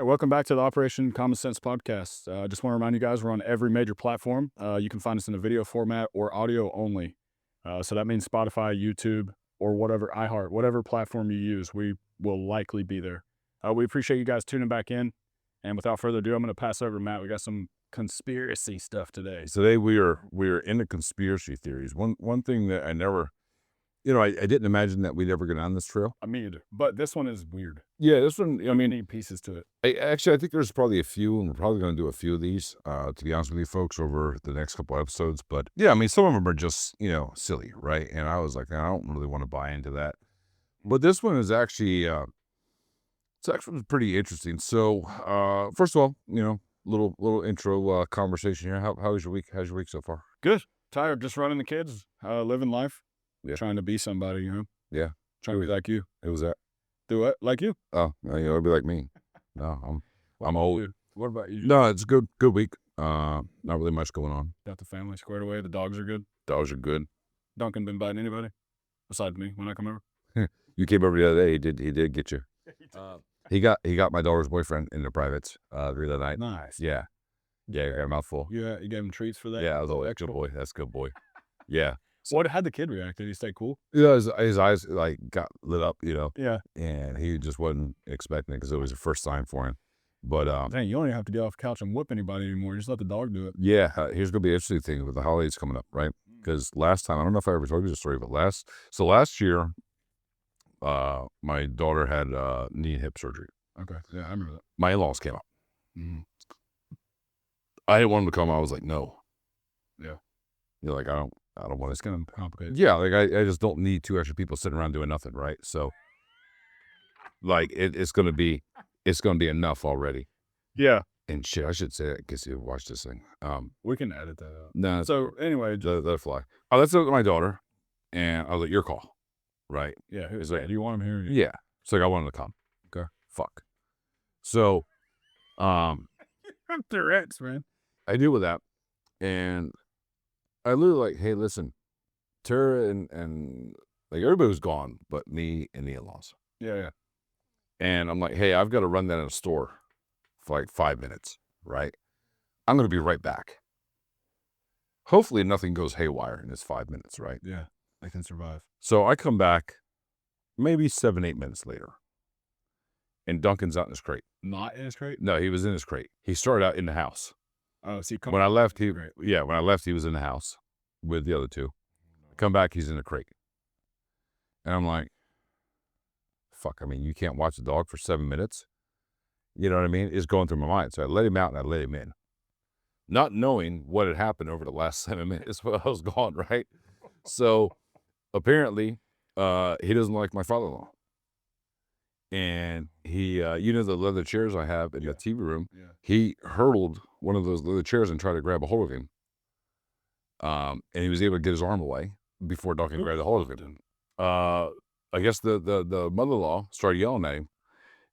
welcome back to the Operation Common Sense podcast. I just want to remind you guys we're on every major platform. You can find us in a video format or audio only. So that means Spotify, YouTube, or whatever, iHeart, whatever platform you use, we will likely be there. We appreciate you guys tuning back in. And without further ado, I'm going to pass over to Matt. We got some conspiracy stuff today. Today we are into conspiracy theories. One thing that I never, I didn't imagine that we'd ever get on this trail. Me either. But this one is weird. Yeah, this one, I mean, Need pieces to it. I think there's probably a few, and we're probably going to do a few of these, to be honest with you folks, over the next couple episodes. But yeah, I mean, some of them are just, silly, right? And I was like, I don't really want to buy into that. But this one is actually, it's actually pretty interesting. So, first of all, little intro conversation here. How was your week? How's your week so far? Good. Tired, just running the kids, living life. Yeah. Trying to be somebody, Yeah. Trying to be like you. It was that. Do what? Like you? Oh, it'd be like me. No, I'm old. Dude, what about you? No, it's a good week. Not really much going on. Got the family squared away. The dogs are good. Dogs are good. Duncan been biting anybody besides me when I come over? You came over the other day. He did get you. He got my daughter's boyfriend in the privates the other night. Nice. Yeah, I got a mouthful. You gave him treats for that? Yeah, I was like, good boy. That's a good boy. Yeah. So how'd the kid react? Did he stay cool? Yeah, his eyes like got lit up, Yeah. and he just wasn't expecting it because it was the first time for him. But Dang, you don't even have to get off the couch and whip anybody anymore. Just let the dog do it. yeah, here's gonna be an interesting thing with the holidays coming up, right? Because last time, I don't know if I ever told you the story, but last year, my daughter had knee and hip surgery. Okay. Yeah, I remember that. My in-laws came up. Mm-hmm. I didn't want them to come. I was like, no. Yeah. Like, I don't want It's kind of complicated. Yeah, like I just don't need two extra people sitting around doing nothing, right? So, like, it's gonna be enough already. Yeah. And shit, I should say that because you watch this thing. We can edit that out. No. So anyway, Let it fly. Oh, that's my daughter, and I was like, your call, right? yeah. It's like, Do you want him here? yeah. So like, I wanted to come. Okay. Fuck. So, Threats, man. I deal with that, and I literally like, hey, listen, Tara and like everybody was gone, but me and the in-laws. Yeah. And I'm like, hey, I've got to run that in a store for like 5 minutes, right? I'm going to be right back. Hopefully nothing goes haywire in this 5 minutes, right? Yeah. I can survive. So I come back maybe 7-8 minutes later, and Duncan's out in his crate. Not in his crate? No, he was in his crate. He started out in the house. Oh, see, When I left, he was in the house with the other two. Come back, he's in the crate. And I'm like, fuck, I mean, you can't watch the dog for 7 minutes. You know what I mean? It's going through my mind. So I let him out and I let him in. Not knowing what had happened over the last 7 minutes while I was gone, right? So apparently, he doesn't like my father-in-law. And he, the leather chairs I have in the TV room, he hurdled one of those leather chairs and tried to grab a hold of him. And he was able to get his arm away before Duncan grabbed a hold of him. I guess the mother-in-law started yelling at him,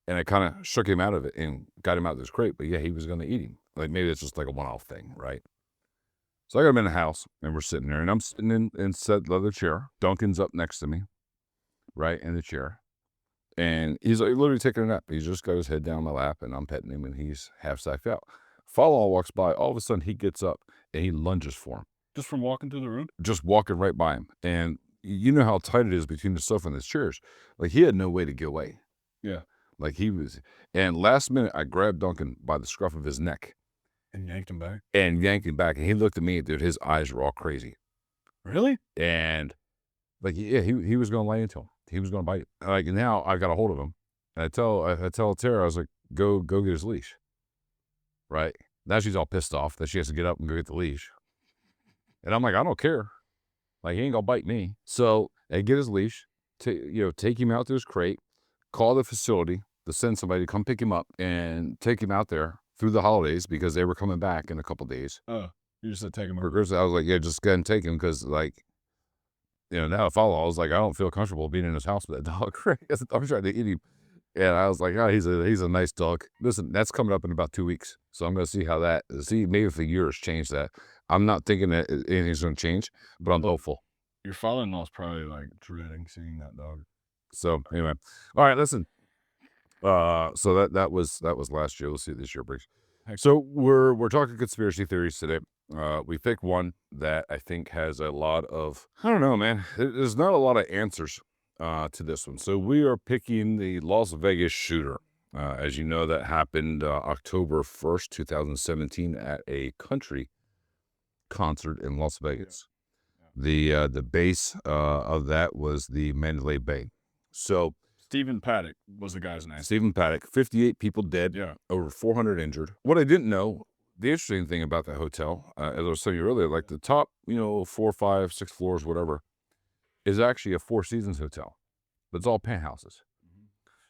and I kind of shook him out of it and got him out of this crate. But yeah, he was going to eat him. Like maybe it's just like a one-off thing, right? So I got him in the house, and we're sitting there, and I'm sitting in said leather chair. Duncan's up next to me, right, in the chair. And he's like literally taking a nap. He's just got his head down my lap, and I'm petting him, and he's half psyched out. Follow-on walks by. All of a sudden, he gets up, and he lunges for him. Just from walking through the room? Just walking right by him. And you know how tight it is between the sofa and the chairs. Like, he had no way to get away. Yeah. Like, he was... And last minute, I grabbed Duncan by the scruff of his neck. And yanked him back? And yanked him back. And he looked at me, dude, his eyes were all crazy. Really? And, like, yeah, he was going to lay into him. He was going to bite him. Like, now I got a hold of him. And I tell Tara, I was like, go get his leash. Right? Now she's all pissed off that she has to get up and go get the leash. And I'm like, I don't care. Like, he ain't gonna bite me. So I get his leash, take him out to his crate, call the facility to send somebody to come pick him up and take him out there through the holidays because they were coming back in a couple days. Oh, you just said take him over. I was like, yeah, just go ahead and take him because, like, now if I was like, I don't feel comfortable being in his house with that dog. Because I'm trying to eat him. And I was like, oh, he's a nice dog. Listen, that's coming up in about 2 weeks. So I'm going to see maybe if the years change that. I'm not thinking that anything's going to change, but I'm hopeful. Your father-in-law's probably like dreading seeing that dog. So anyway, all right, listen. So that was last year. Let's see what this year brings. So we're talking conspiracy theories today. We picked one that I think has a lot of, I don't know, man. There's not a lot of answers to this one. So we are picking the Las Vegas shooter. As you know, that happened October 1st, 2017 at a country concert in Las Vegas. The base of that was the Mandalay Bay. So Stephen Paddock was the guy's name. Stephen Paddock, 58 people dead, Yeah. over 400 injured. What I didn't know, the interesting thing about that hotel, as I was telling you earlier, like the top, 4, 5, 6 floors, whatever, is actually a Four Seasons hotel. But it's all penthouses.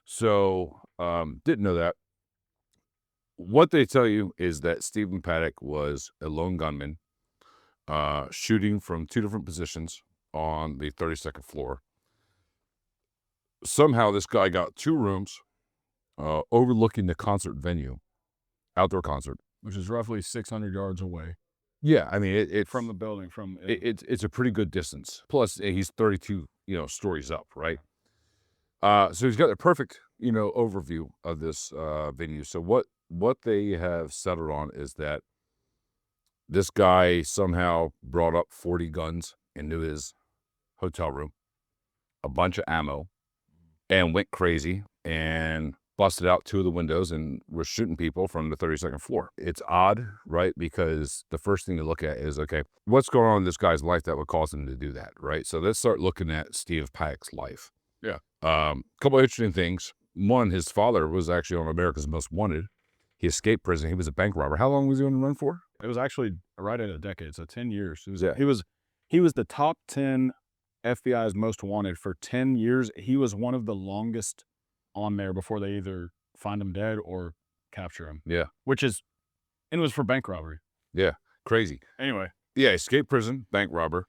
So, didn't know that. What they tell you is that Stephen Paddock was a lone gunman, shooting from 2 different positions on the 32nd floor. Somehow this guy got 2 rooms overlooking the concert venue, outdoor concert. Which is roughly 600 yards away Yeah, I mean, it's from the building. it's a pretty good distance. Plus, he's 32, stories up, right? So he's got a perfect, overview of this venue. So what they have settled on is that this guy somehow brought up 40 guns into his hotel room, a bunch of ammo, and went crazy and busted out 2 of the windows and was shooting people from the 32nd floor. It's odd, right? Because the first thing to look at is, okay, what's going on in this guy's life that would cause him to do that, right? So let's start looking at Steve Paddock's life. Yeah. Couple of interesting things. One, his father was actually on America's Most Wanted. He escaped prison. He was a bank robber. How long was he on the run for? It was actually right at a decade, so 10 years. Yeah. He was the top 10 FBI's most wanted for 10 years. He was one of the longest on there before they either find him dead or capture him. Yeah. And it was for bank robbery. Yeah. Crazy. Anyway. Yeah, escaped prison, bank robber.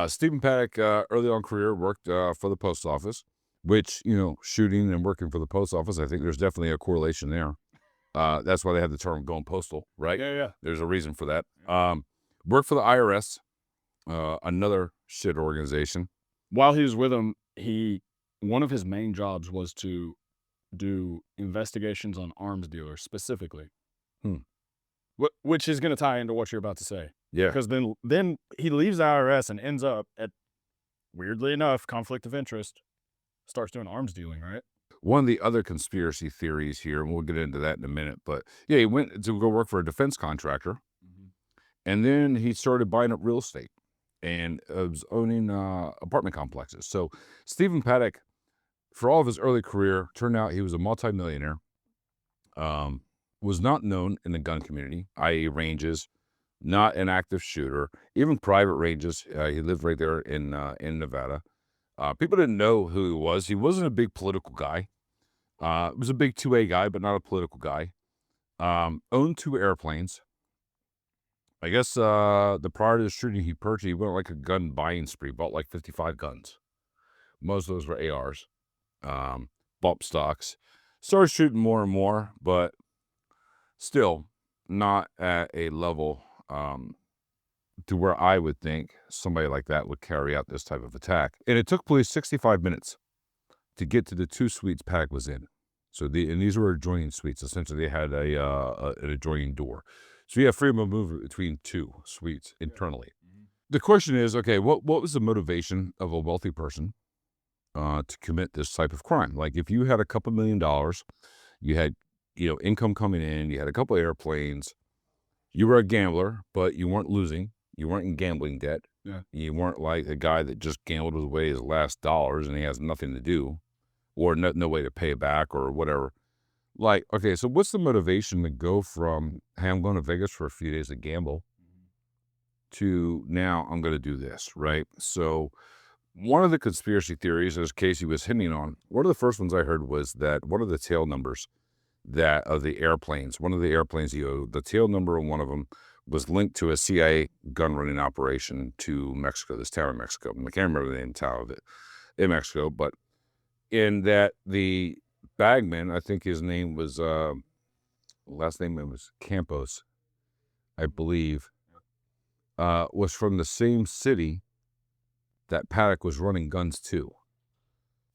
Stephen Paddock, early on career, worked for the post office, which, shooting and working for the post office, I think there's definitely a correlation there. That's why they have the term going postal, right? Yeah. There's a reason for that. Worked for the IRS, another shit organization. While he was with them, one of his main jobs was to do investigations on arms dealers specifically. Which is going to tie into what you're about to say. Yeah. Because then he leaves the IRS and ends up at, weirdly enough, conflict of interest, starts doing arms dealing, right? One of the other conspiracy theories here, and we'll get into that in a minute, but yeah, he went to go work for a defense contractor, and then he started buying up real estate and was owning apartment complexes. So Stephen Paddock, for all of his early career, turned out he was a multimillionaire. Was not known in the gun community, i.e. ranges, not an active shooter, even private ranges. He lived right there in Nevada. People didn't know who he was. He wasn't a big political guy. Was a big 2A guy, but not a political guy. Owned 2 airplanes. I guess the prior to the shooting he purchased, he went on like a gun buying spree, bought like 55 guns. Most of those were ARs. Bump stocks. Started shooting more and more, but still not at a level to where I would think somebody like that would carry out this type of attack. And it took police 65 minutes to get to the 2 suites Paddock was in. So and these were adjoining suites. Essentially, they had an adjoining door. So you have freedom of movement between 2 suites internally. The question is, okay, what was the motivation of a wealthy person to commit this type of crime? Like if you had a couple $1 million, you had income coming in, you had a couple airplanes, you were a gambler, but you weren't losing. You weren't in gambling debt. Yeah. You weren't like a guy that just gambled away his last dollars and he has nothing to do or no way to pay it back or whatever. Like, okay, so what's the motivation to go from, hey, I'm going to Vegas for a few days to gamble to now I'm going to do this, right? So one of the conspiracy theories, as Casey was hitting on, one of the first ones I heard was that one of the tail numbers that of the airplanes, one of the airplanes, the tail number of one of them was linked to a CIA gun running operation to Mexico, this town in Mexico. I can't remember the name of the town of it in Mexico, but in that the bagman, I think his name was, last name was Campos, I believe, was from the same city that Paddock was running guns to.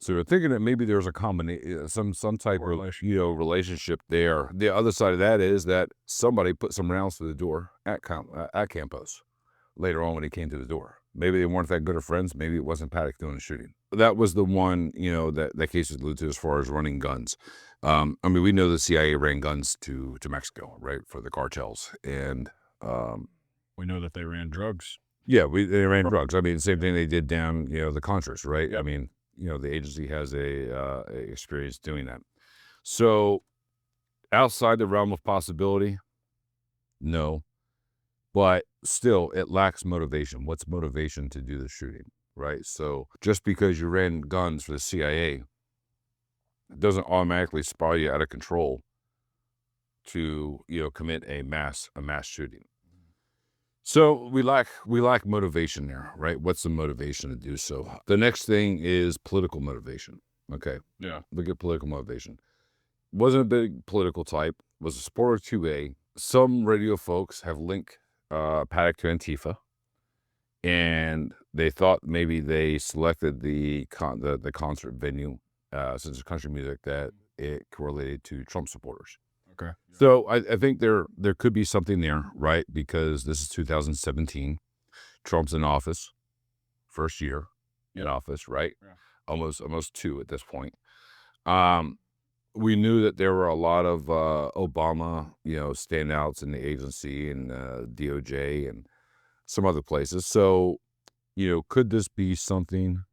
So we're thinking that maybe there's a combination, some type of relationship there. The other side of that is that somebody put some rounds through the door at Campos later on when he came to the door. Maybe they weren't that good of friends. Maybe it wasn't Paddock doing the shooting. That was the one, that case was alluded to as far as running guns. I mean, we know the CIA ran guns to Mexico, right, for the cartels, and we know that they ran drugs. Yeah, they ran drugs. I mean, same thing they did down, the Contras, right? Yep. I mean, the agency has a experience doing that. So, outside the realm of possibility, no, but still, it lacks motivation. What's motivation to do the shooting, right? So, just because you ran guns for the CIA doesn't automatically spiral you out of control to, commit a mass shooting. So we lack motivation there, right? What's the motivation to do so? The next thing is political motivation. Okay. Yeah. Look at political motivation. Wasn't a big political type, was a supporter of 2A. Some radio folks have linked Paddock to Antifa, and they thought maybe they selected the concert venue, since it's country music, that it correlated to Trump supporters. Okay. So I think there could be something there, right? Because this is 2017. Trump's in office, first year in office, right? Yeah. Almost 2 at this point. We knew that there were a lot of Obama, standouts in the agency and DOJ and some other places. So, could this be something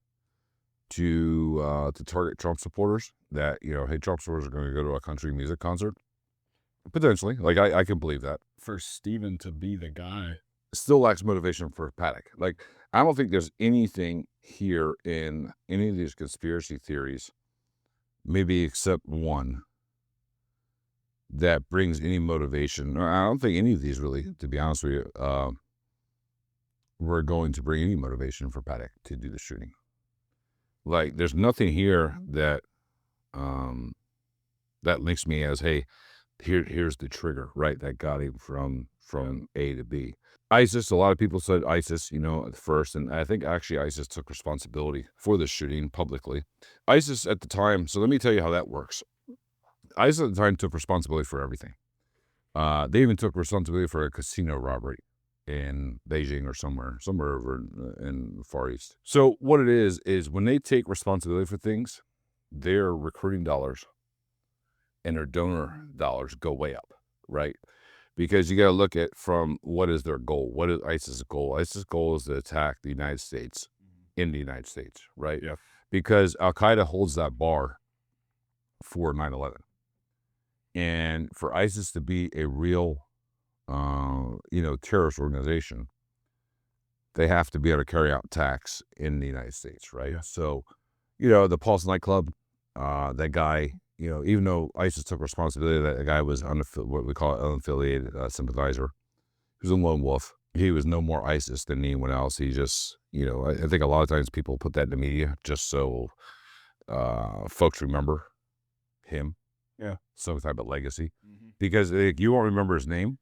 to target Trump supporters? That, hey, Trump supporters are going to go to a country music concert? Potentially. Like, I can believe that. For Steven to be the guy. Still lacks motivation for Paddock. Like, I don't think there's anything here in any of these conspiracy theories, maybe except one, that brings any motivation. I don't think any of these really, to be honest with you, were going to bring any motivation for Paddock to do the shooting. Like, there's nothing here that that links me as, hey, here's the trigger, right? That got him from A to B. ISIS, a lot of people said ISIS, at first, and I think actually ISIS took responsibility for the shooting publicly. ISIS at the time, so let me tell you how that works. ISIS at the time took responsibility for everything. They even took responsibility for a casino robbery in Beijing or somewhere over in the Far East. So what it is when they take responsibility for things, their recruiting dollars and their donor dollars go way up, right? Because you got to look at from what is their goal? What is ISIS's goal? ISIS's goal is to attack the United States in the United States, right? Yeah. Because Al-Qaeda holds that bar for 9/11. And for ISIS to be a real, terrorist organization, they have to be able to carry out attacks in the United States, right? Yeah. So, the Pulse nightclub, that guy, even though ISIS took responsibility, that the guy was what we call an unaffiliated sympathizer. He was a lone wolf. He was no more ISIS than anyone else. He just, I think a lot of times people put that in the media just so folks remember him. Yeah. Some type of legacy. Mm-hmm. Because you won't remember his name,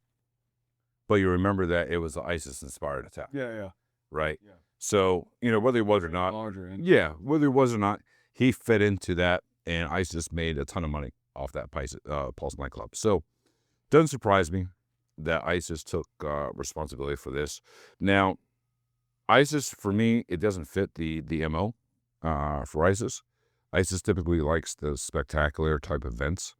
but you remember that it was an ISIS-inspired attack. Yeah. Right? Yeah. So, whether he was or not, whether he was or not, he fit into that, and ISIS made a ton of money off that Pulse nightclub. So, doesn't surprise me that ISIS took responsibility for this. Now, ISIS, for me, it doesn't fit the MO for ISIS. ISIS typically likes the spectacular type events.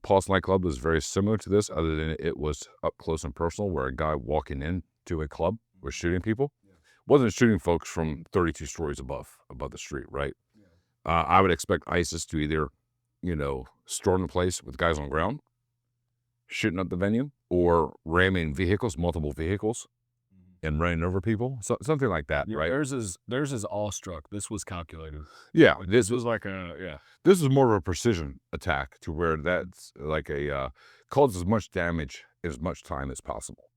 Pulse nightclub was very similar to this, other than it was up close and personal, where a guy walking into a club was shooting people. Yeah. Wasn't shooting folks from 32 stories above the street, right? Yeah. I would expect ISIS to either, storm the place with guys on the ground, shooting up the venue, or ramming multiple vehicles, and running over people, something like that, right? Theirs is awestruck. This was calculated. Yeah, this was like this is more of a precision attack, to where that's like causes as much damage in as much time as possible.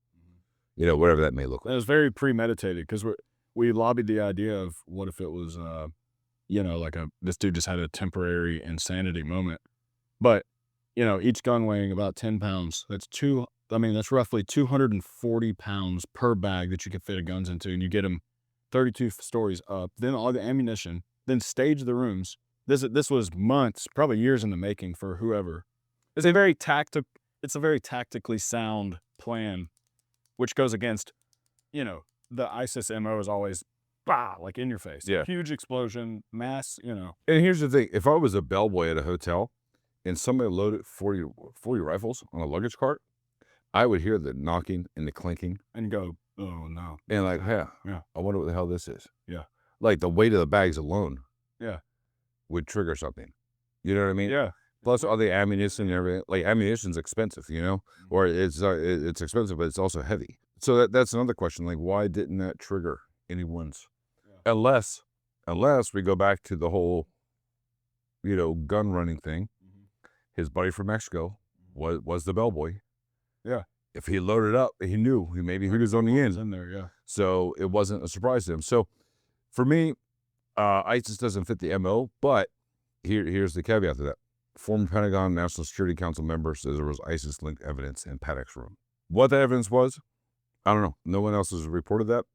Whatever that may look like. It was very premeditated, because we lobbied the idea of what if it was, like this dude just had a temporary insanity moment, but each gun weighing about 10 pounds. That's roughly 240 pounds per bag that you can fit a guns into, and you get them 32 stories up. Then all the ammunition, then stage the rooms. This was months, probably years in the making for whoever. It's a very tactically sound plan, which goes against, the ISIS MO is always, bah, like in your face. Yeah. Huge explosion, mass, And here's the thing. If I was a bellboy at a hotel and somebody loaded 40 rifles on a luggage cart, I would hear the knocking and the clinking and go, oh no. and like, yeah, Yeah. I wonder what the hell this is. Yeah. Like the weight of the bags alone Yeah. would trigger something. You know what I mean? Yeah. Plus all the ammunition and everything. Like ammunition's expensive, or it's expensive, but it's also heavy. So that's another question. Like, why didn't that trigger anyone's? Yeah. Unless we go back to the whole, gun running thing. His buddy from Mexico was the bellboy. Yeah. If he loaded up, he knew maybe he was on the end. In there, yeah. So it wasn't a surprise to him. So for me, ISIS doesn't fit the MO, but here's the caveat to that. Former Pentagon National Security Council member says there was ISIS-linked evidence in Paddock's room. What the evidence was, I don't know. No one else has reported that.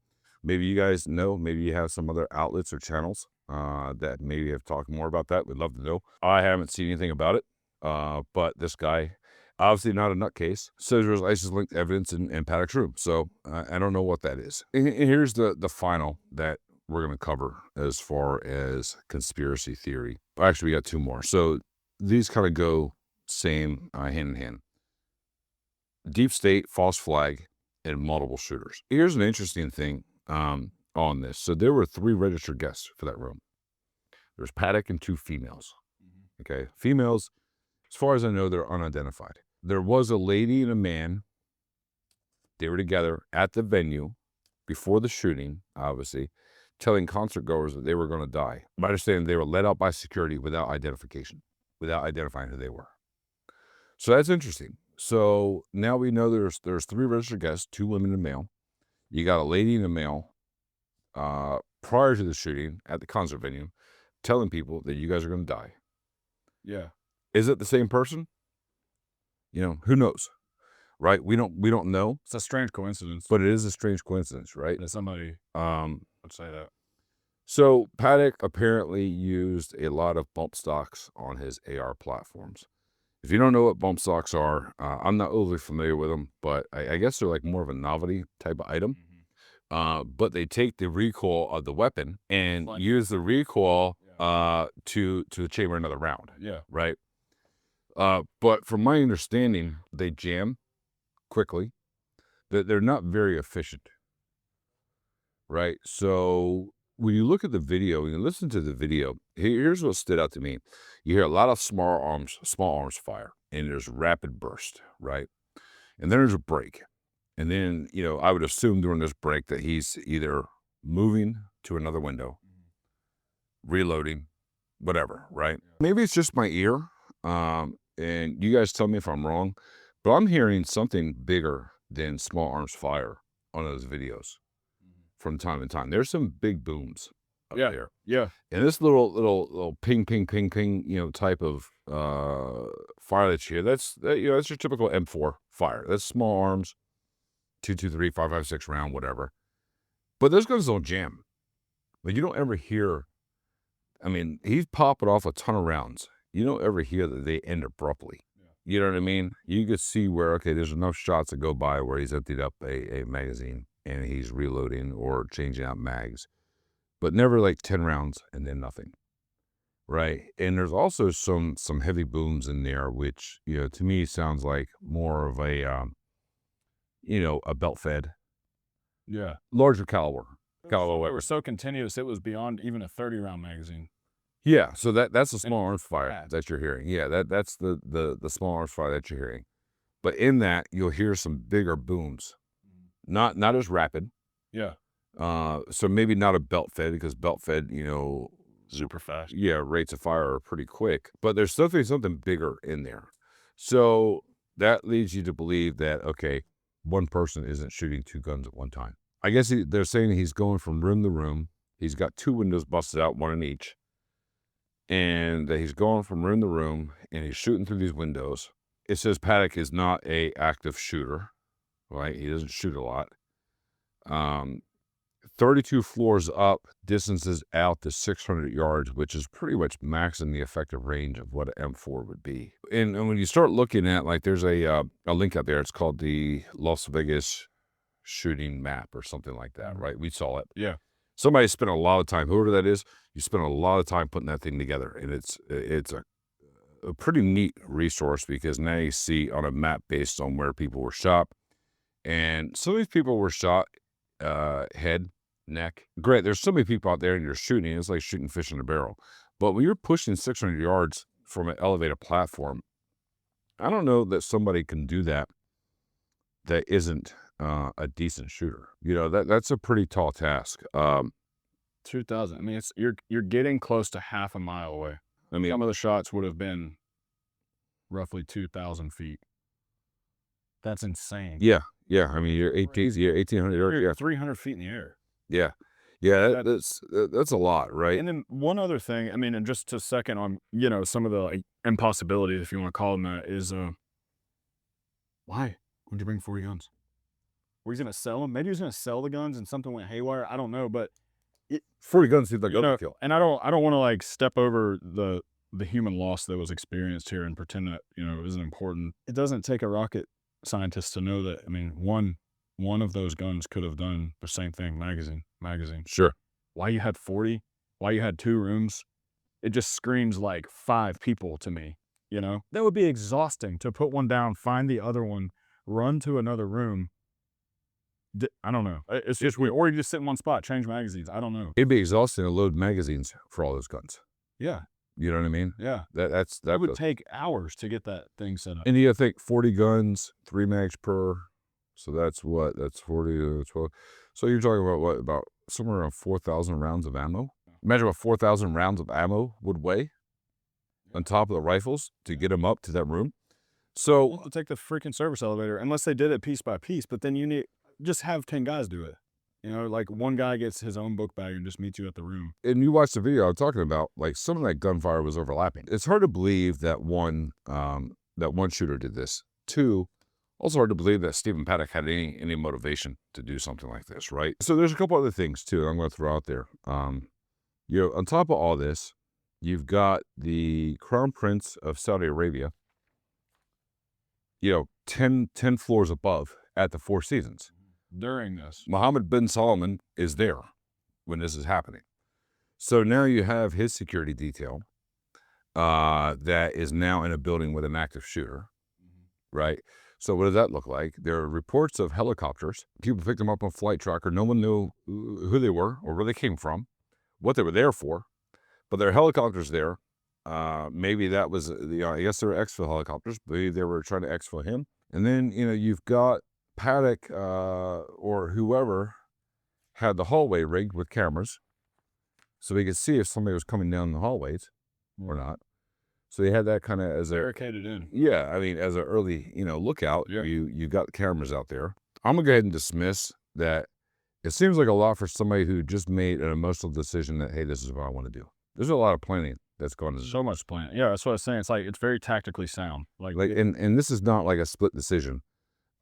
Maybe you guys know. Maybe you have some other outlets or channels that maybe have talked more about that. We'd love to know. I haven't seen anything about it, but this guy, obviously not a nutcase, says there was ISIS-linked evidence in Paddock's room. So I don't know what that is. And here's the final that we're going to cover as far as conspiracy theory. Actually, we got two more. So these kind of go same hand in hand. Deep state, false flag, and multiple shooters. Here's an interesting thing on this. So there were 3 registered guests for that room. There's Paddock and 2 females. Okay. Females, as far as I know, they're unidentified. There was a lady and a man. They were together at the venue before the shooting, obviously, telling concert goers that they were going to die. My understanding, they were let out by security without identification, without identifying who they were. So that's interesting. So now we know there's 3 registered guests, 2 women and a male. You got a lady and a male prior to the shooting at the concert venue telling people that you guys are going to die. Yeah. Is it the same person? Who knows? Right? We don't know. It's a strange coincidence. But it is a strange coincidence, right? That somebody would say that. So Paddock apparently used a lot of bump stocks on his AR platforms. If you don't know what bump stocks are, I'm not overly familiar with them, but I guess they're like more of a novelty type of item. But they take the recoil of the weapon and use the recoil to chamber another round. Yeah. Right. But from my understanding, they jam quickly. They're not very efficient. Right. So when you look at the video, when you listen to the video, here's what stood out to me. You hear a lot of small arms fire, and there's rapid burst, right? And then there's a break. And then, I would assume during this break that he's either moving to another window, reloading, whatever, right? Maybe it's just my ear, and you guys tell me if I'm wrong, but I'm hearing something bigger than small arms fire on those videos from time to time. There's some big booms up there. Yeah. And this little ping, ping, ping, ping, type of fire that you hear, that's your typical M4 fire. That's small arms, 223, 5.56 round, whatever. But those guns don't jam. Like, you don't ever hear, he's popping off a ton of rounds. You don't ever hear that they end abruptly. You know what I mean? You could see where, okay, there's enough shots that go by where he's emptied up a magazine and he's reloading or changing out mags, but never like 10 rounds and then nothing. Right. And there's also some heavy booms in there, which, to me sounds like more of a belt fed. Yeah. Larger caliber. They were so continuous, it was beyond even a 30-round magazine. Yeah. So that's the small arms fire that you're hearing. Yeah. That's the small arms fire that you're hearing. But in that, you'll hear some bigger booms. Not as rapid. Yeah. So maybe not a belt fed, because belt fed, super fast. Yeah, rates of fire are pretty quick. But there's definitely something bigger in there. So that leads you to believe that, okay, one person isn't shooting 2 guns at one time. I guess they're saying he's going from room to room. He's got 2 windows busted out, 1 in each. And that he's going from room to room, and he's shooting through these windows. It says Paddock is not a active shooter. Right, he doesn't shoot a lot, 32 floors up, distances out to 600 yards, which is pretty much maxing the effective range of what an M4 would be. And when you start looking at, like, there's a link out there. It's called the Las Vegas shooting map or something like that, right? We saw it. Yeah. Somebody spent a lot of time, whoever that is, you spent a lot of time putting that thing together. And it's a pretty neat resource, because now you see on a map based on where people were shot. And some of these people were shot head, neck. Great. There's so many people out there and you're shooting. It's like shooting fish in a barrel. But when you're pushing 600 yards from an elevated platform, I don't know that somebody can do that isn't a decent shooter. You know, that's a pretty tall task. 2,000. I mean, it's you're getting close to half a mile away. I mean, Some of the shots would have been roughly 2,000 feet. That's insane. yeah. I mean, you're 1,800 yards. You're Yeah. 300 feet in the air. Yeah. That's a lot, right? And then one other thing, I mean, and just to second on, you know, some of the like impossibilities, if you want to call them that, is why would you bring 40 guns? Were you going to sell them? Maybe he was going to sell the guns and something went haywire. I don't know, but 40 guns seems like you know, overkill. and I don't want to like step over the human loss that was experienced here and pretend that, you know, it isn't important. It doesn't take a rocket scientist to know that. I mean, one of those guns could have done the same thing. Magazine. Sure. Why you had 40? Why you had 2 rooms? It just screams like 5 people to me, you know? That would be exhausting to put one down, find the other one, run to another room. I don't know. It's just weird. Or you just sit in one spot, change magazines. I don't know. It'd be exhausting to load magazines for all those guns. Yeah. You know what I mean? Yeah. That would take hours to get that thing set up. And you think 40 guns, 3 mags per. So that's what? That's 40, 12. So you're talking about what? About somewhere around 4,000 rounds of ammo? Imagine what 4,000 rounds of ammo would weigh on top of the rifles to get them up to that room. So We'll have to take the freaking service elevator, unless they did it piece by piece, but then you need, just have 10 guys do it. You know, like one guy gets his own book bag and just meets you at the room. And you watch the video I'm talking about, like some of that gunfire was overlapping. It's hard to believe that one shooter did this. 2, also hard to believe that Stephen Paddock had any motivation to do something like this, right? So there's a couple other things too I'm going to throw out there. You know, on top of all this, you've got the Crown Prince of Saudi Arabia, you know, 10 floors above at the Four Seasons. During this, Mohammed bin Salman is there when this is happening. So now you have his security detail that is now in a building with an active shooter, right? So what does that look like? There are reports of helicopters. People picked them up on Flight Tracker. No one knew who they were or where they came from, what they were there for. But there are helicopters there. Maybe that was, I guess they were exfil helicopters. Maybe they were trying to exfil him. And then, you know, you've got Paddock or whoever had the hallway rigged with cameras so we could see if somebody was coming down the hallways or not. So they had that kind of as a barricaded in. Yeah, I mean, as an early, you know, lookout. Yeah. You got the cameras out there. I'm gonna go ahead and dismiss that. It seems like a lot for somebody who just made an emotional decision that, hey, this is what I want to do. There's a lot of planning that's going on. So much planning. Yeah, that's what I was saying. It's like, it's very tactically sound. Like and this is not like a split decision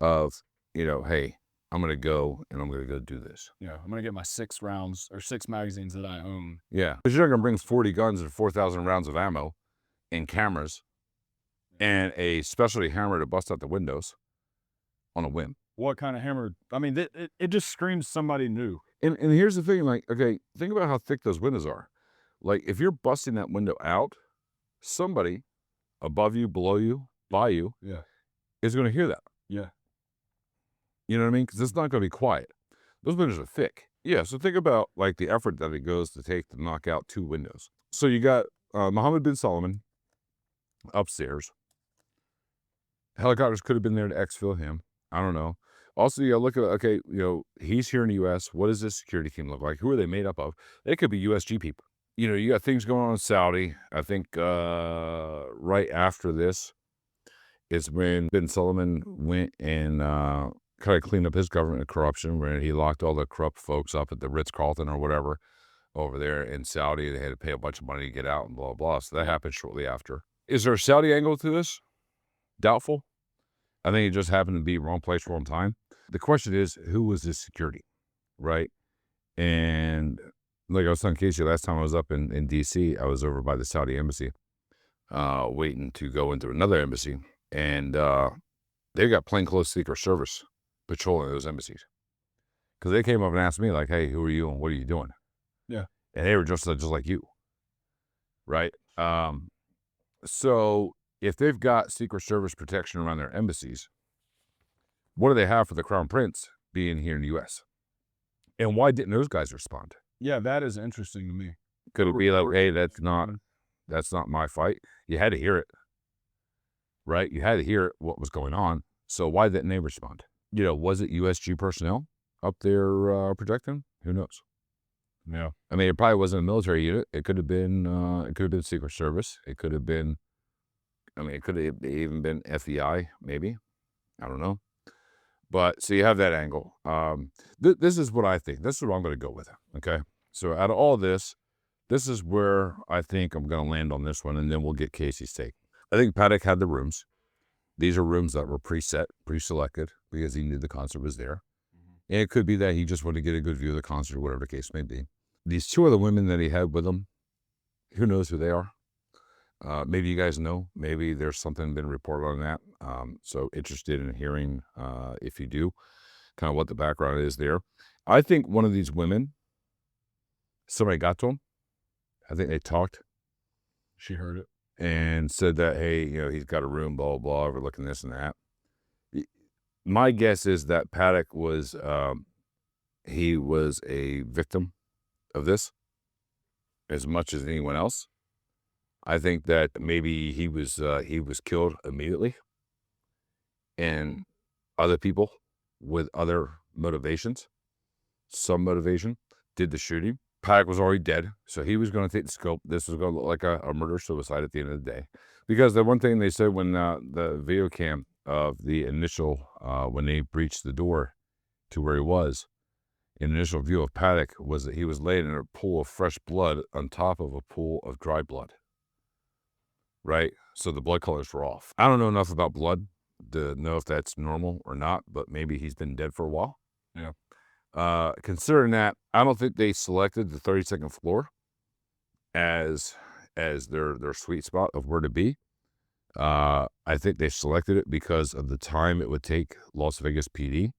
of, you know, hey, I'm gonna go and I'm gonna go do this. Yeah, I'm gonna get my 6 rounds or 6 magazines that I own. Yeah, because you're not gonna bring 40 guns and 4,000 rounds of ammo and cameras and a specialty hammer to bust out the windows on a whim. What kind of hammer? I mean, it just screams somebody new. And here's the thing, like, okay, think about how thick those windows are. Like, if you're busting that window out, somebody above you, below you, by you, Yeah, is going to hear that. yeah. You know what I mean? Because it's not going to be quiet. Those windows are thick. Yeah, so think about, like, the effort that it goes to take to knock out 2 windows. So you got Mohammed bin Salman upstairs. Helicopters could have been there to exfil him. I don't know. Also, you look at, okay, you know, he's here in the U.S. What does this security team look like? Who are they made up of? They could be USG people. You know, you got things going on in Saudi. I think right after this is when bin Salman went and kind of cleaned up his government of corruption, where he locked all the corrupt folks up at the Ritz-Carlton or whatever over there in Saudi. They had to pay a bunch of money to get out and blah, blah. So that happened shortly after. Is there a Saudi angle to this? Doubtful. I think it just happened to be wrong place, wrong time. The question is, who was this security, right? And like I was telling Casey last time I was up in D.C., I was over by the Saudi embassy, waiting to go into another embassy. And they got plainclothes Secret Service patrolling those embassies. Because they came up and asked me, like, hey, who are you and what are you doing? Yeah. And they were just like you, right? So if they've got Secret Service protection around their embassies, what do they have for the Crown Prince being here in the U.S.? And why didn't those guys respond? Yeah, that is interesting to me. Could it be like, hey, that's not my fight? You had to hear it, right? You had to hear what was going on. So why didn't they respond? Was it USG personnel up there protecting? Who knows? Yeah. I mean, it probably wasn't a military unit. It could have been Secret Service. It could have been, it could have even been FBI, maybe. I don't know. But so you have that angle. This is what I think. This is what I'm going to go with. Okay. So out of all this is where I think I'm going to land on this one, and then we'll get Casey's take. I think Paddock had the rooms. These are rooms that were preset, pre-selected, because he knew the concert was there. And it could be that he just wanted to get a good view of the concert, whatever the case may be. These two other women that he had with him, who knows who they are? Maybe you guys know. Maybe there's something been reported on that. So interested in hearing, if you do, kind of what the background is there. I think one of these women, somebody got to him. I think they talked. She heard it. And said that, hey, he's got a room, blah, blah, blah, overlooking this and that. My guess is that Paddock was, he was a victim of this as much as anyone else. I think that maybe he was killed immediately, and other people with other motivations, some motivation, did the shooting. Paddock was already dead, so he was going to take the scope. This was going to look like a murder-suicide at the end of the day. Because the one thing they said when the video cam of the initial, when they breached the door to where he was, initial view of Paddock was that he was laying in a pool of fresh blood on top of a pool of dry blood. Right? So the blood colors were off. I don't know enough about blood to know if that's normal or not, but maybe he's been dead for a while. Yeah. Considering that, I don't think they selected the 32nd floor as their sweet spot of where to be. I think they selected it because of the time it would take Las Vegas PD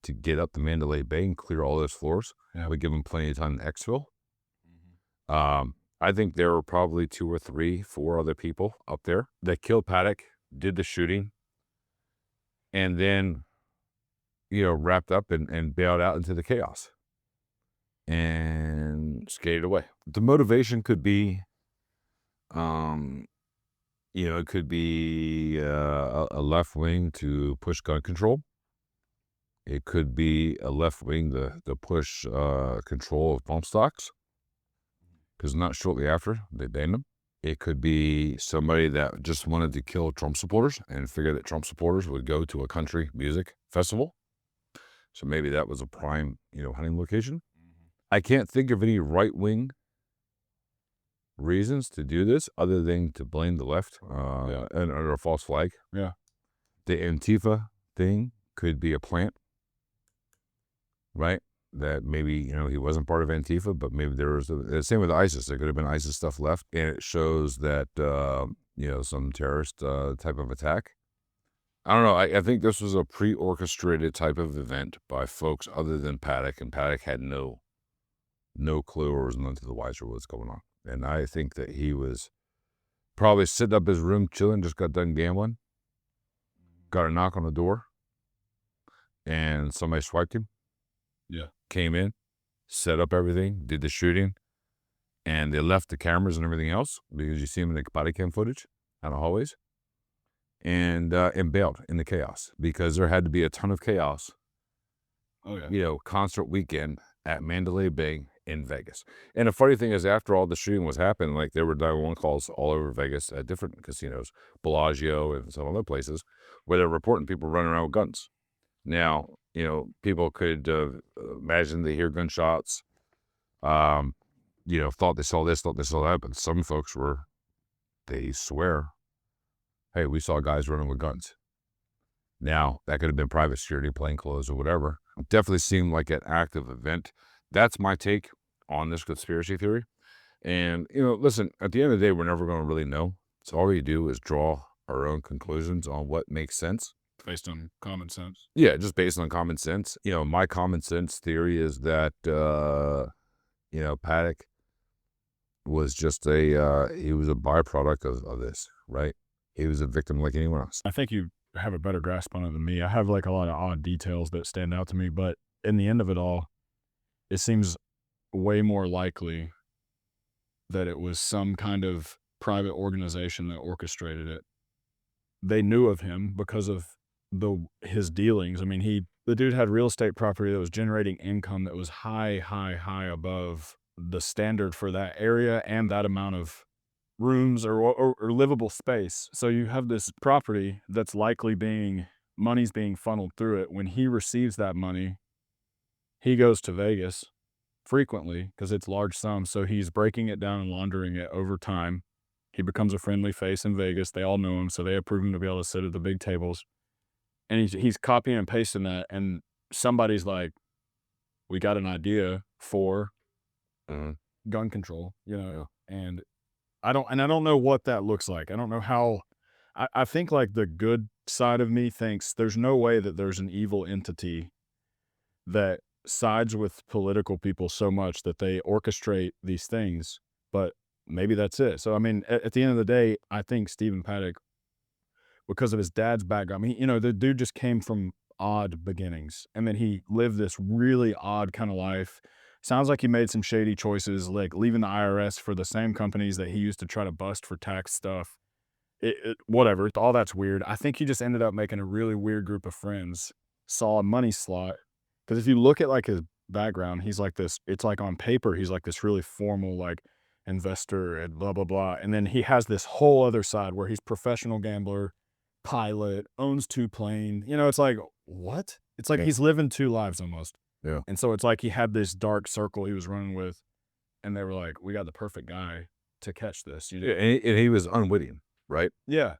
to get up the Mandalay Bay and clear all those floors. Yeah. Would give them plenty of time to exfil. I think there were probably 2 or 3, 4 other people up there that killed Paddock, did the shooting, and then, wrapped up and bailed out into the chaos and skated away. The motivation could be, it could be a left wing to push gun control. It could be a left wing to push control of bump stocks, because not shortly after, they banned them. It could be somebody that just wanted to kill Trump supporters and figured that Trump supporters would go to a country music festival. So maybe that was a prime, hunting location. I can't think of any right-wing reasons to do this other than to blame the left and under a false flag. Yeah. The Antifa thing could be a plant, right? That maybe, he wasn't part of Antifa, but maybe there was the same with ISIS. There could have been ISIS stuff left, and it shows that, some terrorist type of attack. I don't know. I think this was a pre-orchestrated type of event by folks other than Paddock, and Paddock had no clue or was none to the wiser what's going on. And I think that he was probably sitting up in his room chilling, just got done gambling, got a knock on the door, and somebody swiped him. Yeah. Came in, set up everything, did the shooting, and they left the cameras and everything else, because you see them in the body cam footage out of hallways, and bailed in the chaos, because there had to be a ton of chaos. Oh, yeah. Concert weekend at Mandalay Bay in Vegas. And the funny thing is, after all the shooting was happening, like, there were 911 calls all over Vegas at different casinos, Bellagio and some other places, where they're reporting people running around with guns. Now, people could imagine they hear gunshots, thought they saw this, thought they saw that, but some folks they swear, hey, we saw guys running with guns. Now, that could have been private security, plainclothes, or whatever. It definitely seemed like an active event That's my take on this conspiracy theory. And, listen, at the end of the day, we're never going to really know. So all we do is draw our own conclusions on what makes sense. Based on common sense. Yeah, just based on common sense. My common sense theory is that, Paddock was just he was a byproduct of this, right? He was a victim like anyone else. I think you have a better grasp on it than me. I have like a lot of odd details that stand out to me, but in the end of it all, it seems way more likely that it was some kind of private organization that orchestrated it. They knew of him because of his dealings. I mean, the dude had real estate property that was generating income that was high above the standard for that area and that amount of rooms or livable space. So you have this property that's likely money's being funneled through it. When he receives that money, he goes to Vegas frequently because it's large sums. So he's breaking it down and laundering it over time. He becomes a friendly face in Vegas. They all know him, so they approve him to be able to sit at the big tables. And he's copying and pasting that, and somebody's like, "We got an idea for gun control," and I don't know what that looks like. I don't know how. I think like the good side of me thinks there's no way that there's an evil entity that sides with political people so much that they orchestrate these things, but maybe that's it. So, I mean, at the end of the day, I think Stephen Paddock, because of his dad's background, I mean, the dude just came from odd beginnings, and then he lived this really odd kind of life. Sounds like he made some shady choices, like leaving the IRS for the same companies that he used to try to bust for tax stuff. Whatever, all that's weird. I think he just ended up making a really weird group of friends, saw a money slot. Because if you look at like his background, he's like this, it's like on paper, he's like this really formal, like investor and blah, blah, blah. And then he has this whole other side where he's professional gambler, pilot, owns 2 planes. It's like, what? It's like he's living 2 lives almost. Yeah. And so it's like he had this dark circle he was running with, and they were like, we got the perfect guy to catch this. Yeah, and he was unwitting, right? Yeah.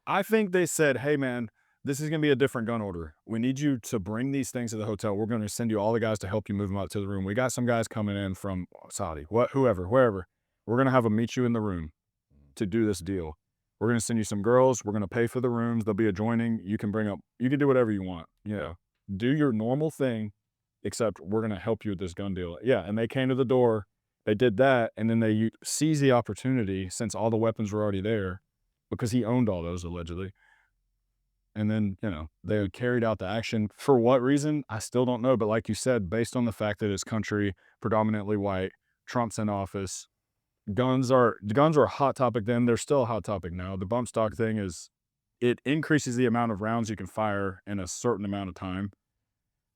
I think they said, hey man, this is going to be a different gun order. We need you to bring these things to the hotel. We're going to send you all the guys to help you move them out to the room. We got some guys coming in from Saudi, whoever, wherever. We're going to have them meet you in the room to do this deal. We're going to send you some girls. We're going to pay for the rooms. There'll be adjoining. You can do whatever you want. Do your normal thing, except we're going to help you with this gun deal. Yeah. And they came to the door. They did that. And then they seized the opportunity, since all the weapons were already there, because he owned all those allegedly. And then, they carried out the action. For what reason? I still don't know. But like you said, based on the fact that his country, predominantly white, Trump's in office, guns are a hot topic then. They're still a hot topic now. The bump stock thing it increases the amount of rounds you can fire in a certain amount of time.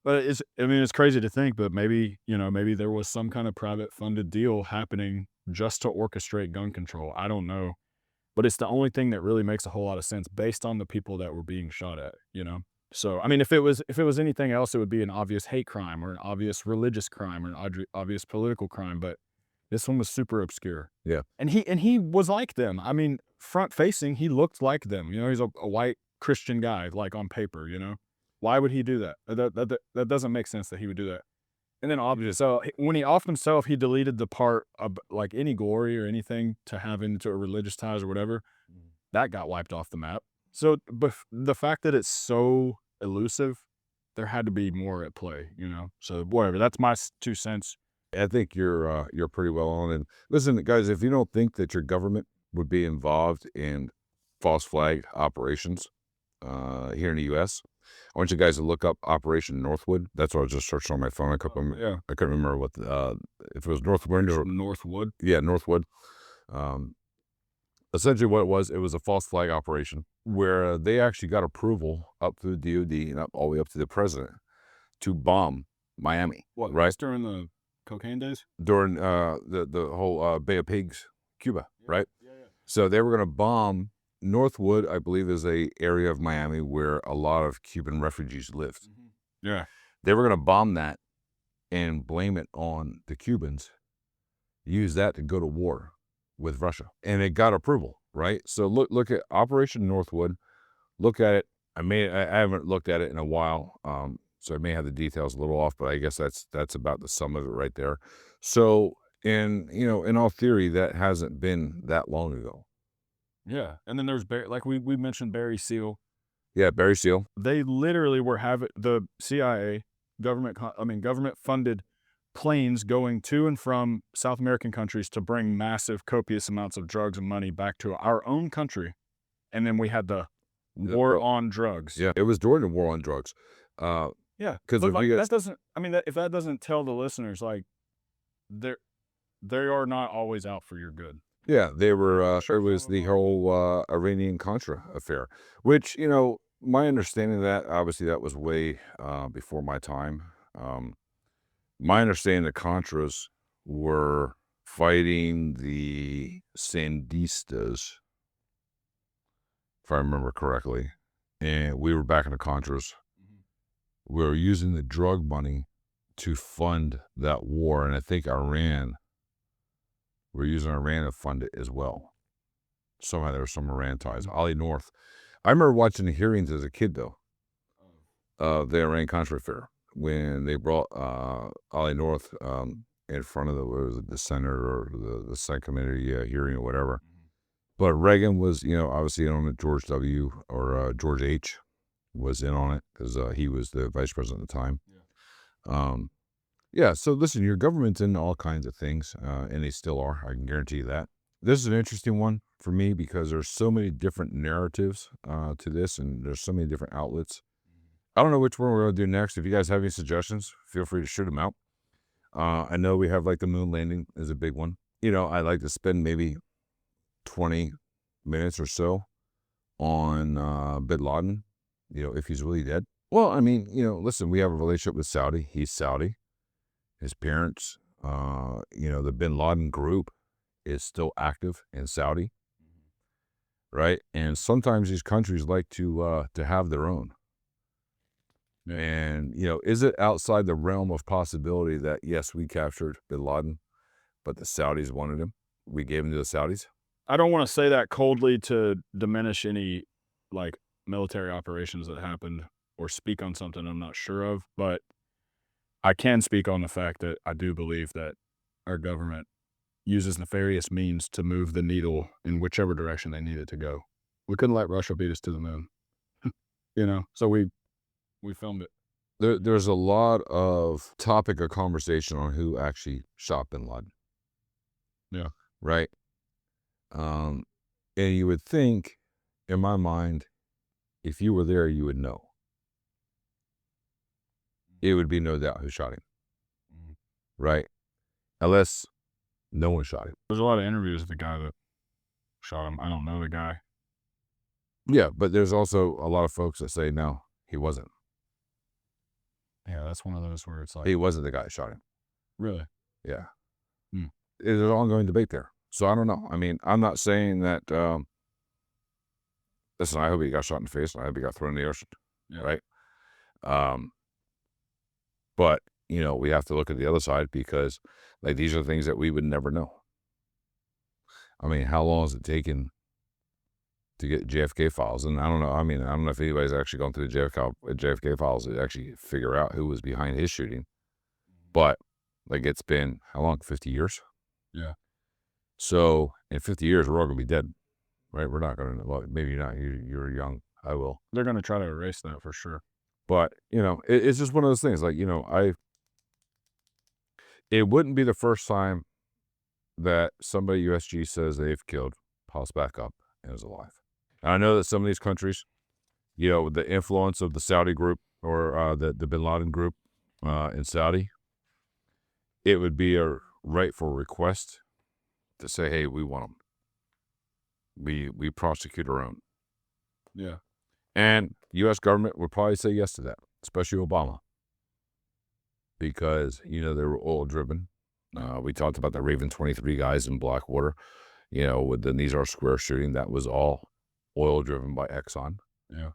But it's crazy to think, but maybe there was some kind of private funded deal happening just to orchestrate gun control. I don't know. But it's the only thing that really makes a whole lot of sense based on the people that were being shot at, So, I mean, if it was anything else, it would be an obvious hate crime or an obvious religious crime or an obvious political crime. But this one was super obscure. Yeah. And he was like them. I mean, front facing, he looked like them. He's a white Christian guy, like on paper, Why would he do that? That doesn't make sense that he would do that. And then obviously, so when he offed himself, he deleted the part of like any glory or anything to have into a religious ties or whatever. That got wiped off the map. So, but the fact that it's so elusive, there had to be more at play, So whatever. That's my 2 cents. I think you're pretty well on. And listen, guys, if you don't think that your government would be involved in false flag operations here in the U.S., I want you guys to look up Operation Northwood. That's what I was just searching on my phone. I couldn't remember what if it was Northwind or Northwood. Yeah, Northwood. Essentially, what it was a false flag operation where they actually got approval up through the DOD and all the way up to the president to bomb Miami. What, right? During the cocaine days? During the whole Bay of Pigs, Cuba, right? Yeah. So they were going to bomb Northwood, I believe, is a area of Miami where a lot of Cuban refugees lived. Yeah. They were going to bomb that and blame it on the Cubans, use that to go to war with Russia. And it got approval, right? So look at Operation Northwood. Look at it. I haven't looked at it in a while. So I may have the details a little off, but I guess that's about the sum of it right there. So, in all theory, that hasn't been that long ago. Yeah, and then there's like we mentioned Barry Seal. Yeah, Barry Seal. They literally were having the CIA government funded planes going to and from South American countries to bring massive, copious amounts of drugs and money back to our own country. And then we had the war on drugs. Yeah, it was during the war on drugs. Yeah, 'Cause but if like we that doesn't. I mean, if that doesn't tell the listeners, like they are not always out for your good. Yeah, they were, Sure. it was the whole, Iranian-Contra affair, which, my understanding of that, obviously, that was way, before my time. My understanding the Contras were fighting the Sandistas, if I remember correctly, and we were backing the Contras. We were using the drug money to fund that war, and I think we're using Iran to fund it as well. Somehow there was some Iran ties. Ollie North. I remember watching the hearings as a kid, though, of the Iran-Contra affair, when they brought Ollie North in front of the Senate or the Senate committee hearing or whatever. But Reagan was, obviously in on it. George W. or George H. was in on it because he was the vice president at the time. Yeah, so listen, your government's in all kinds of things, and they still are. I can guarantee you that. This is an interesting one for me because there's so many different narratives to this, and there's so many different outlets. I don't know which one we're going to do next. If you guys have any suggestions, feel free to shoot them out. I know we have like the moon landing is a big one. I like to spend maybe 20 minutes or so on Bin Laden, if he's really dead. Well, I mean, listen, we have a relationship with Saudi. He's Saudi. His parents, the Bin Laden group is still active in Saudi, right? And sometimes these countries like to have their own. Yeah. And, is it outside the realm of possibility that, yes, we captured Bin Laden, but the Saudis wanted him? We gave him to the Saudis? I don't want to say that coldly to diminish any like military operations that happened or speak on something I'm not sure of, but I can speak on the fact that I do believe that our government uses nefarious means to move the needle in whichever direction they need it to go. We couldn't let Russia beat us to the moon, so we filmed it. There's a lot of topic of conversation on who actually shot Bin Laden. Yeah. Right? And you would think, in my mind, if you were there, you would know. It would be no doubt who shot him. Right? Unless no one shot him. There's a lot of interviews with the guy that shot him. I don't know the guy. Yeah, but there's also a lot of folks that say, no, he wasn't. Yeah, that's one of those where it's like, He wasn't the guy that shot him. really? Yeah. Hmm. There's an ongoing debate there. So I don't know. I mean, I'm not saying that, listen, I hope he got shot in the face and I hope he got thrown in the ocean. Yeah. Right? But, we have to look at the other side because, like, these are things that we would never know. I mean, how long has it taken to get JFK files? And I don't know. I mean, I don't know if anybody's actually gone through the JFK files to actually figure out who was behind his shooting. But, like, it's been, how long? 50 years? Yeah. So, in 50 years, we're all going to be dead, right? We're not going to, well, maybe not. You're young. I will. They're going to try to erase that for sure. But, it's just one of those things. Like, it wouldn't be the first time that somebody USG says they've killed, pops back up, and is alive. And I know that some of these countries, the influence of the Saudi group or the Bin Laden group in Saudi, it would be a rightful request to say, hey, we want them. We prosecute our own. Yeah. And U.S. government would probably say yes to that, especially Obama. Because, they were oil-driven. We talked about the Raven 23 guys in Blackwater, with the Nizar Square shooting. That was all oil-driven by Exxon. Yeah.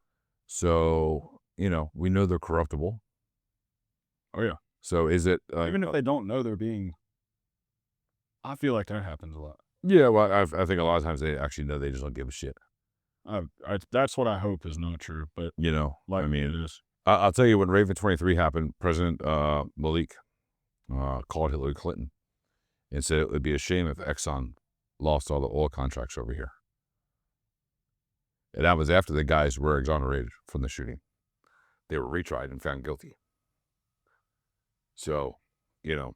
So, we know they're corruptible. Oh, yeah. So is it... even if they don't know they're being... I feel like that happens a lot. Yeah, well, I think a lot of times they actually know they just don't give a shit. That's what I hope is not true, but I mean, it is. I'll tell you, when Raven 23 happened, President Malik called Hillary Clinton and said it would be a shame if Exxon lost all the oil contracts over here. And that was after the guys were exonerated from the shooting. They were retried and found guilty. So, you know,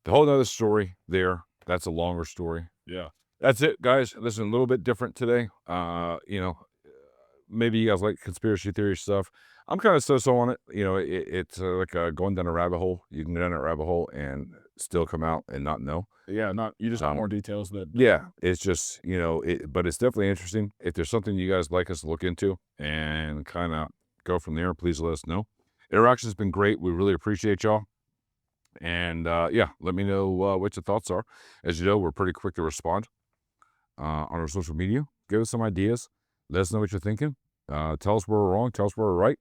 the whole other story there, that's a longer story. Yeah. That's it, guys. Listen, a little bit different today. You know, maybe you guys like conspiracy theory stuff. I'm kind of so on it. You know, it's like going down a rabbit hole. You can go down that rabbit hole and still come out and not know. Yeah, you just want more details that. Yeah, it's just, you know, but it's definitely interesting. If there's something you guys like us to look into and kind of go from there, please let us know. Interaction has been great. We really appreciate y'all. And yeah, let me know what your thoughts are. As you know, we're pretty quick to respond on our social media. Give us some ideas. Let us know what you're thinking. Tell us where we're wrong. Tell us where we're right.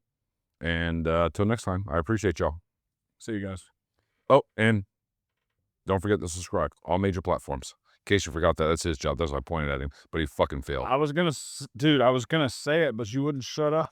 And till next time, I appreciate y'all. See you guys. Oh, and don't forget to subscribe. All major platforms. In case you forgot that, that's his job. That's why I pointed at him. But he fucking failed. I was gonna say it, but you wouldn't shut up.